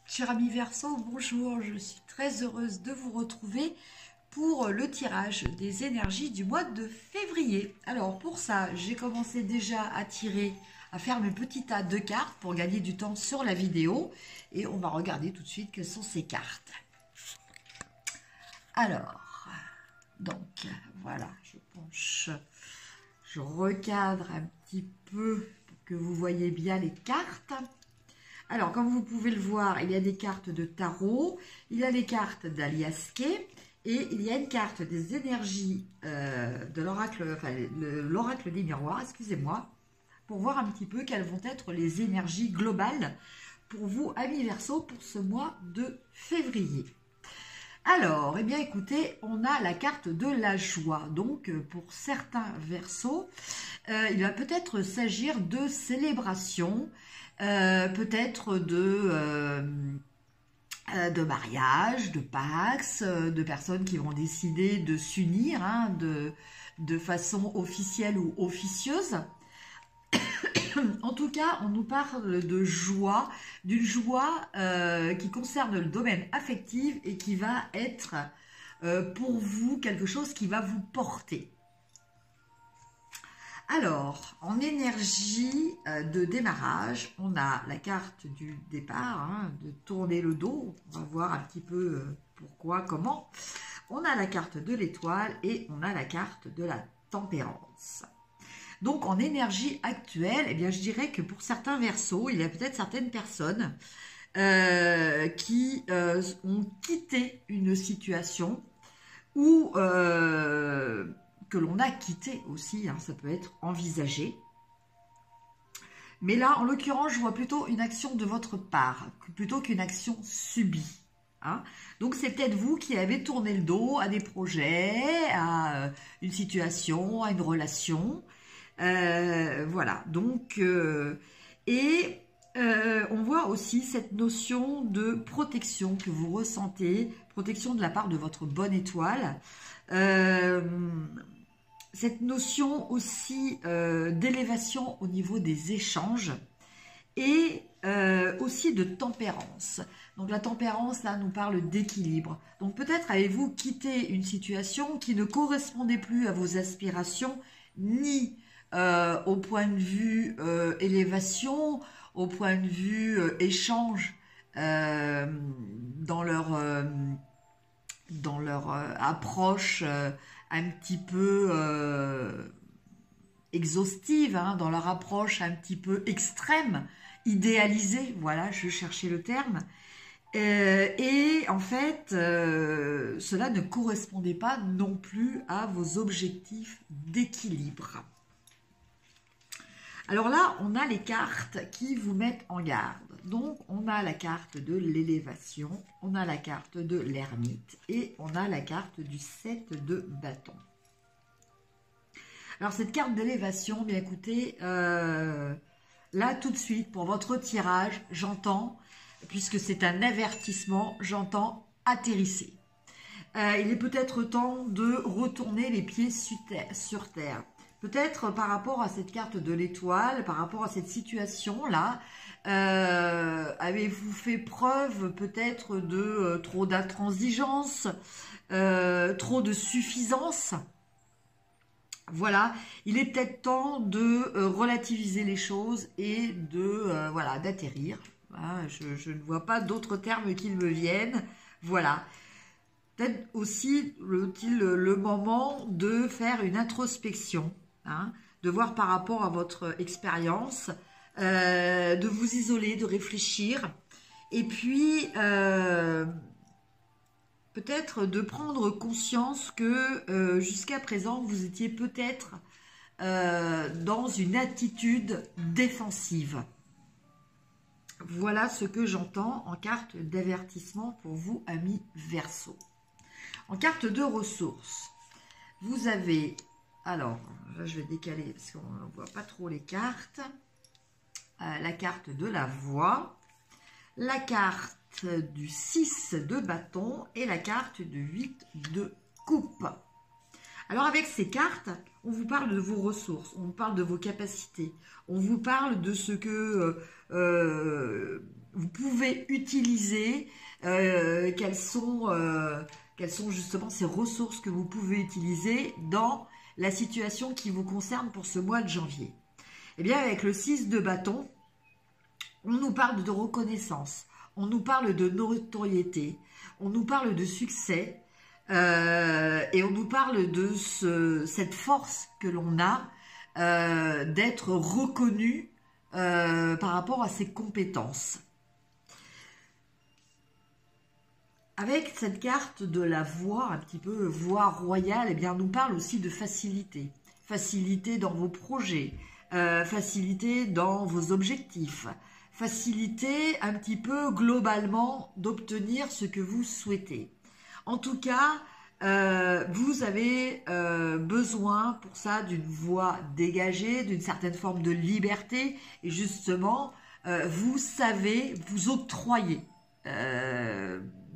Cher ami Verseau, bonjour, je suis très heureuse de vous retrouver pour le tirage des énergies du mois de février. Alors pour ça, j'ai commencé déjà à tirer, à faire mes petits tas de cartes pour gagner du temps sur la vidéo. Et on va regarder tout de suite quelles sont ces cartes. Alors, donc voilà, je penche, je recadre un petit peu pour que vous voyez bien les cartes. Alors, comme vous pouvez le voir, il y a des cartes de tarot, il y a les cartes d'Aliaske et il y a une carte des énergies de l'oracle, enfin l'oracle des miroirs, excusez-moi, pour voir un petit peu quelles vont être les énergies globales pour vous, amis Verseau, pour ce mois de février. Alors, eh bien écoutez, on a la carte de la joie. Donc, pour certains Verseaux, il va peut-être s'agir de célébration, peut-être de mariage, de pax, de personnes qui vont décider de s'unir de façon officielle ou officieuse. En tout cas, on nous parle de joie, d'une joie qui concerne le domaine affectif et qui va être pour vous quelque chose qui va vous porter. Alors, en énergie de démarrage, on a la carte du départ, de tourner le dos. On va voir un petit peu pourquoi, comment. On a la carte de l'étoile et on a la carte de la tempérance. Donc, en énergie actuelle, eh bien, je dirais que pour certains Verseaux, il y a peut-être certaines personnes qui ont quitté une situation ou que l'on a quitté aussi, ça peut être envisagé. Mais là, en l'occurrence, je vois plutôt une action de votre part, plutôt qu'une action subie. Donc, c'est peut-être vous qui avez tourné le dos à des projets, à une situation, à une relation. Voilà, donc, on voit aussi cette notion de protection que vous ressentez, protection de la part de votre bonne étoile. Cette notion aussi d'élévation au niveau des échanges et aussi de tempérance. Donc la tempérance, là, nous parle d'équilibre. Donc peut-être avez-vous quitté une situation qui ne correspondait plus à vos aspirations, ni au point de vue élévation, au point de vue échange dans leur approche un petit peu exhaustive, dans leur approche un petit peu extrême, idéalisée, voilà, je cherchais le terme. Et en fait, cela ne correspondait pas non plus à vos objectifs d'équilibre. Alors là, on a les cartes qui vous mettent en garde. Donc, on a la carte de l'élévation, on a la carte de l'ermite et on a la carte du 7 de bâton. Alors, cette carte d'élévation, bien écoutez, là, tout de suite, pour votre tirage, j'entends, puisque c'est un avertissement, j'entends atterrisser. Il est peut-être temps de retourner les pieds sur terre. Peut-être par rapport à cette carte de l'étoile, par rapport à cette situation-là, avez-vous fait preuve peut-être de trop d'intransigeance, trop de suffisance? Voilà, il est peut-être temps de relativiser les choses et de voilà, d'atterrir. Je ne vois pas d'autres termes qui me viennent. Voilà. Peut-être aussi le moment de faire une introspection, de voir par rapport à votre expérience, de vous isoler, de réfléchir, et puis peut-être de prendre conscience que jusqu'à présent, vous étiez peut-être dans une attitude défensive. Voilà ce que j'entends en carte d'avertissement pour vous, amis Verseau. En carte de ressources, vous avez, alors, là je vais décaler parce qu'on ne voit pas trop les cartes, la carte de la voix, la carte du 6 de bâton et la carte du 8 de coupe. Alors avec ces cartes, on vous parle de vos ressources, on vous parle de vos capacités, on vous parle de ce que vous pouvez utiliser, quelles sont justement ces ressources que vous pouvez utiliser dans la situation qui vous concerne pour ce mois de janvier. Eh bien, avec le 6 de bâton, on nous parle de reconnaissance, on nous parle de notoriété, on nous parle de succès, et on nous parle de cette force que l'on a d'être reconnu par rapport à ses compétences. Avec cette carte de la voie, un petit peu voie royale, eh bien, on nous parle aussi de facilité. Facilité dans vos projets, facilité dans vos objectifs, facilité un petit peu globalement d'obtenir ce que vous souhaitez. En tout cas, vous avez besoin pour ça d'une voie dégagée, d'une certaine forme de liberté. Et justement, vous savez vous octroyer.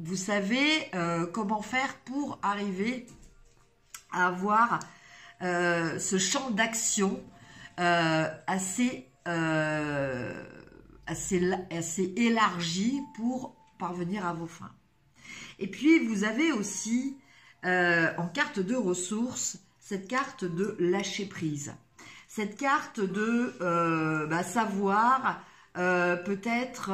Vous savez comment faire pour arriver à avoir ce champ d'action assez élargi pour parvenir à vos fins. Et puis, vous avez aussi, en carte de ressources, cette carte de lâcher prise. Cette carte de savoir peut-être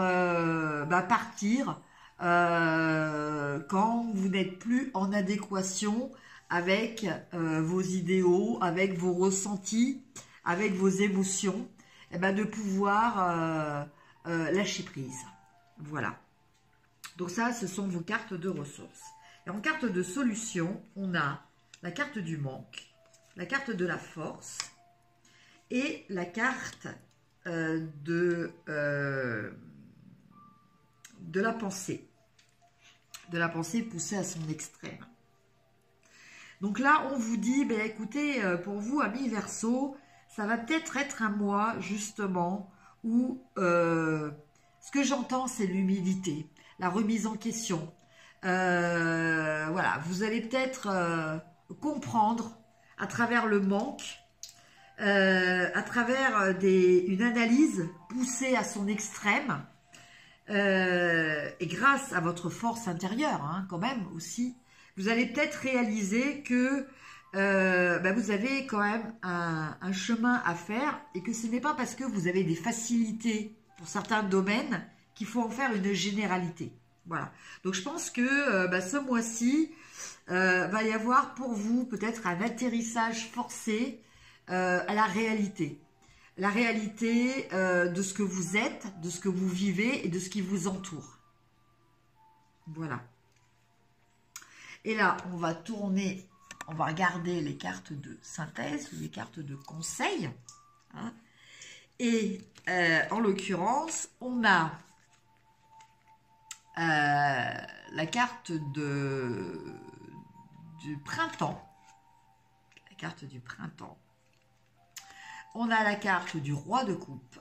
partir quand vous n'êtes plus en adéquation avec vos idéaux, avec vos ressentis, avec vos émotions, et de pouvoir lâcher prise. Voilà. Donc ça, ce sont vos cartes de ressources. Et en carte de solution, on a la carte du manque, la carte de la force et la carte de la pensée. De la pensée poussée à son extrême. Donc là, on vous dit, écoutez, pour vous, amis Verseau, ça va peut-être être un mois, justement, où ce que j'entends, c'est l'humilité, la remise en question. Voilà, vous allez peut-être comprendre à travers le manque, à travers une analyse poussée à son extrême, et grâce à votre force intérieure, hein, quand même aussi, vous allez peut-être réaliser que vous avez quand même un chemin à faire et que ce n'est pas parce que vous avez des facilités pour certains domaines qu'il faut en faire une généralité. Voilà. Donc je pense que ce mois-ci, va y avoir pour vous peut-être un atterrissage forcé à la réalité. La réalité de ce que vous êtes, de ce que vous vivez et de ce qui vous entoure. Voilà. Et là, on va tourner, on va regarder les cartes de synthèse ou les cartes de conseil. Hein. Et en l'occurrence, on a la carte du printemps. La carte du printemps. On a la carte du roi de coupe.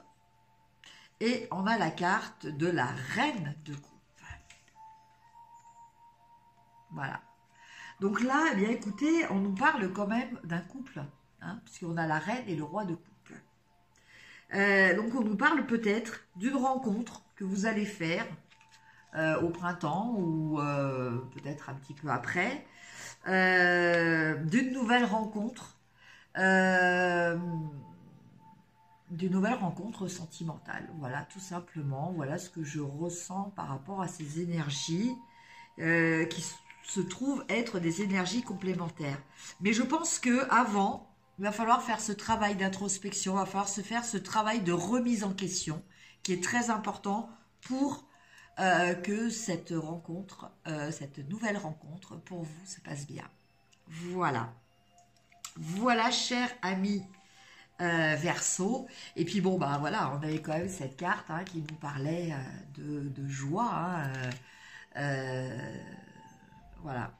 Et on a la carte de la reine de coupe. Voilà. Donc là, eh bien, écoutez, on nous parle quand même d'un couple, hein, puisqu'on a la reine et le roi de coupe. Donc on nous parle peut-être d'une rencontre que vous allez faire au printemps ou peut-être un petit peu après, d'une nouvelle rencontre sentimentale. Voilà, tout simplement, voilà ce que je ressens par rapport à ces énergies qui se trouvent être des énergies complémentaires. Mais je pense que avant, il va falloir faire ce travail d'introspection, il va falloir se faire ce travail de remise en question, qui est très important pour que cette rencontre, cette nouvelle rencontre, pour vous, se passe bien. Voilà. Voilà, chers amis Verseau. Et puis bon, voilà, on avait quand même cette carte hein, qui nous parlait de joie. Hein, voilà.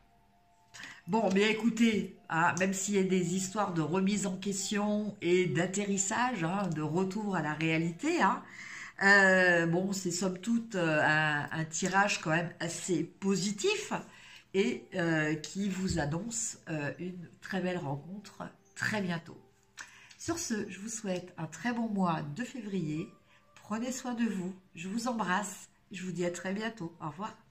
Bon, mais écoutez, hein, même s'il y a des histoires de remise en question et d'atterrissage, hein, de retour à la réalité, hein, bon, c'est somme toute un tirage quand même assez positif et qui vous annonce une très belle rencontre très bientôt. Sur ce, je vous souhaite un très bon mois de février. Prenez soin de vous. Je vous embrasse. Je vous dis à très bientôt. Au revoir.